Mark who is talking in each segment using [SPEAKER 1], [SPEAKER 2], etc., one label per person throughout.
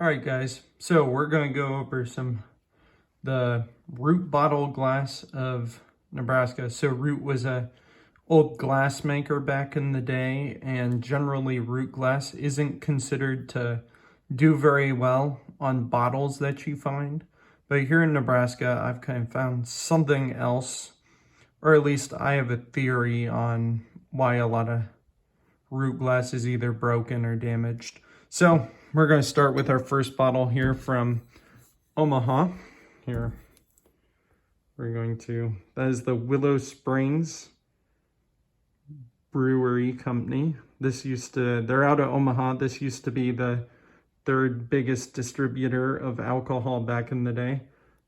[SPEAKER 1] All right, guys. So we're going to go over the Root bottle glass of Nebraska. So Root was a old glass maker back in the day, and generally Root glass isn't considered to do very well on bottles that you find. But here in Nebraska, I've kind of found something else, or at least I have a theory on why a lot of Root glass is either broken or damaged. So we're going to start with our first bottle here from Omaha. Here, that is the Willow Springs Brewery Company. They're out of Omaha. This used to be the third biggest distributor of alcohol back in the day.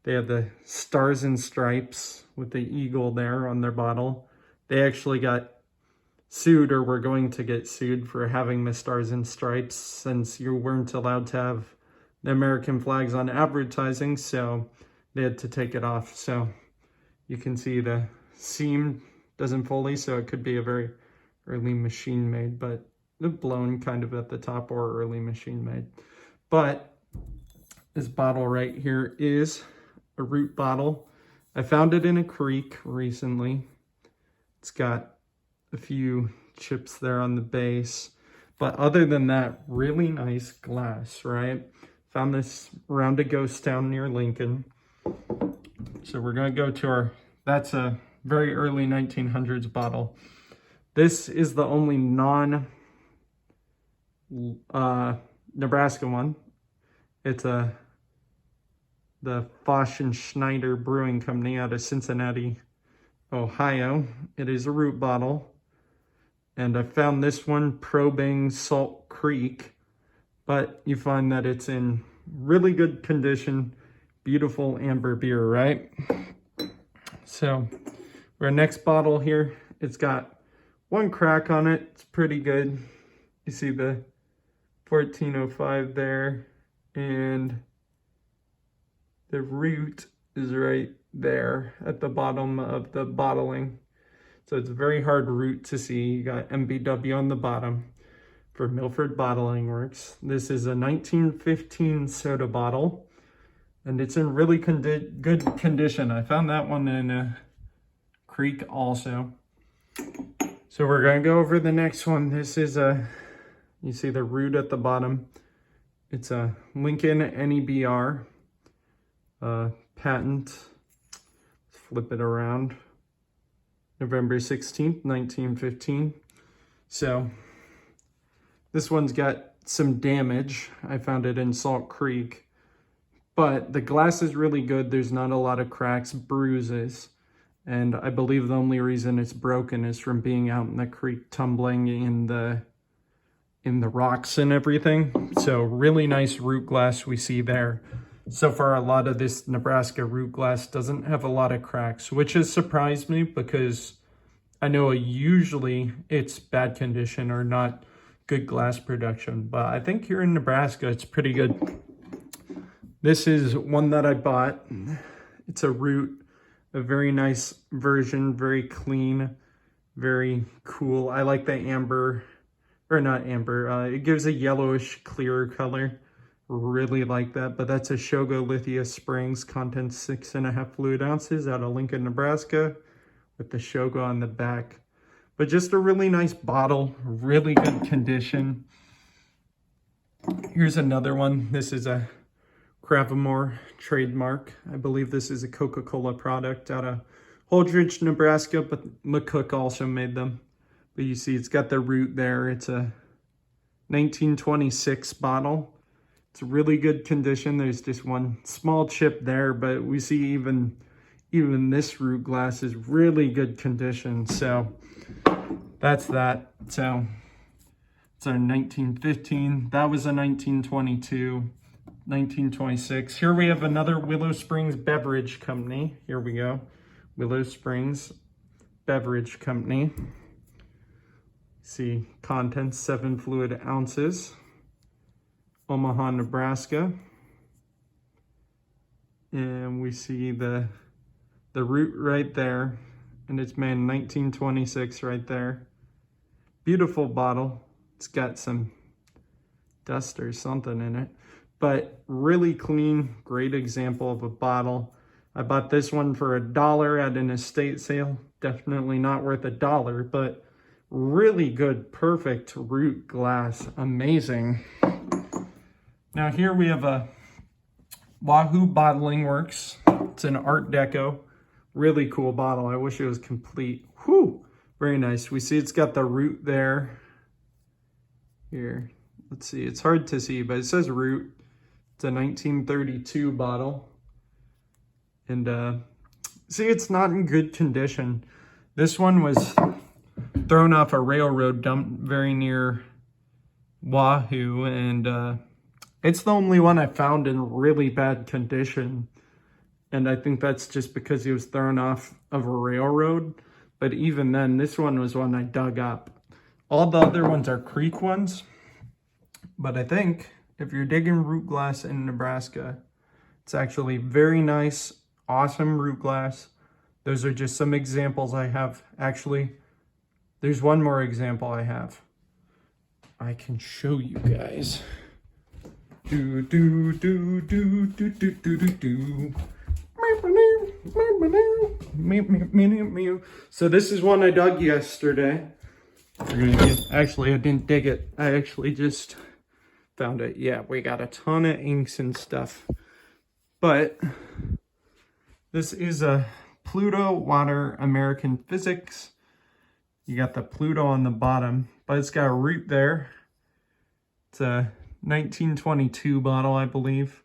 [SPEAKER 1] They have the Stars and Stripes with the eagle there on their bottle. They actually got sued, or were going to get sued, for having the Stars and Stripes, since you weren't allowed to have the American flags on advertising, so they had to take it off. So you can see the seam doesn't fully, so it could be a very early machine made, but blown kind of at the top, or early machine made. But this bottle right here is a Root bottle. I found it in a creek recently. It's got a few chips there on the base, but other than that, really nice glass, right? Found this around a ghost town near Lincoln. So we're going to go to that's a very early 1900s bottle. This is the only Nebraska one. It's the Foch and Schneider Brewing Company out of Cincinnati, Ohio. It is a Root bottle. And I found this one probing Salt Creek, but you find that it's in really good condition. Beautiful amber beer, right? So our next bottle here, it's got one crack on it. It's pretty good. You see the 1405 there, and the Root is right there at the bottom of the bottling. So it's a very hard Root to see. You got MBW on the bottom for Milford Bottling Works. This is a 1915 soda bottle, and it's in really good condition. I found that one in a creek also. So we're going to go over the next one. This is you see the Root at the bottom. It's a Lincoln NEBR patent. Let's flip it around. November 16th, 1915. So this one's got some damage. I found it in Salt Creek, but the glass is really good. There's not a lot of cracks, bruises, and I believe the only reason it's broken is from being out in the creek, tumbling in the rocks and everything. So really nice Root glass we see there. So far, a lot of this Nebraska Root glass doesn't have a lot of cracks, which has surprised me, because I know usually it's bad condition or not good glass production, but I think here in Nebraska, it's pretty good. This is one that I bought. It's a Root, a very nice version, very clean, very cool. I like the amber, or not amber, it gives a yellowish, clearer color. Really like that. But that's a Shogo Lithia Springs, content 6.5 fluid ounces, out of Lincoln, Nebraska, with the Shogo on the back. But just a really nice bottle, really good condition. Here's another one. This is a Cravamore trademark. I believe this is a Coca-Cola product out of Holdridge, Nebraska, but McCook also made them. But you see it's got the Root there. It's a 1926 bottle. It's really good condition. There's just one small chip there, but we see even this Root glass is really good condition. So that's that. So it's our 1915. That was a 1922, 1926. Here we have another Willow Springs Beverage Company. Here we go. Willow Springs Beverage Company. See contents, 7 fluid ounces. Omaha, Nebraska. And we see the Root right there, and it's made in 1926 right there. Beautiful bottle. It's got some dust or something in it. but really clean, great example of a bottle. I bought this one for $1 at an estate sale. Definitely not worth $1, but really good, perfect root glass. Amazing. Now here we have a Wahoo Bottling Works. It's an Art Deco. Really cool bottle. I wish it was complete. Whew, very nice. We see it's got the root there. Here, let's see. It's hard to see, but it says root. It's a 1932 bottle. And see, it's not in good condition. This one was thrown off a railroad dump very near Wahoo, and it's the only one I found in really bad condition. And I think that's just because he was thrown off of a railroad. But even then, this one was one I dug up. All the other ones are creek ones. But I think if you're digging root glass in Nebraska, it's actually very nice, awesome root glass. Those are just some examples I have. Actually, there's one more example I have. I can show you guys. Do do do do do do do do do. So this is one I dug yesterday. Actually, I didn't dig it. I actually just found it. Yeah, we got a ton of inks and stuff. But this is a Pluto Water American Physics. You got the Pluto on the bottom, but it's got a root there. It's a 1922 bottle, I believe,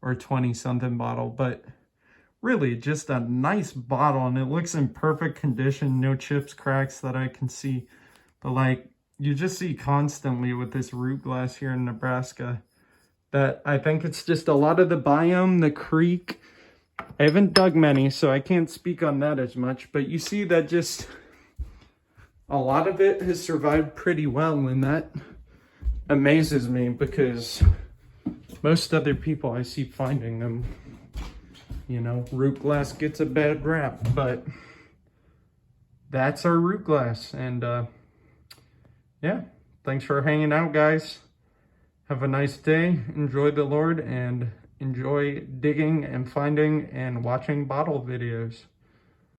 [SPEAKER 1] or 20-something bottle, but really just a nice bottle, and it looks in perfect condition. No chips, cracks that I can see. But like, you just see constantly with this root glass here in Nebraska that I think it's just a lot of the biome, the creek. I haven't dug many, so I can't speak on that as much, but you see that just a lot of it has survived pretty well, and that amazes me because most other people I see finding them, you know, root glass gets a bad rap, but that's our root glass. And yeah, thanks for hanging out, guys. Have a nice day. Enjoy the Lord and enjoy digging and finding and watching bottle videos.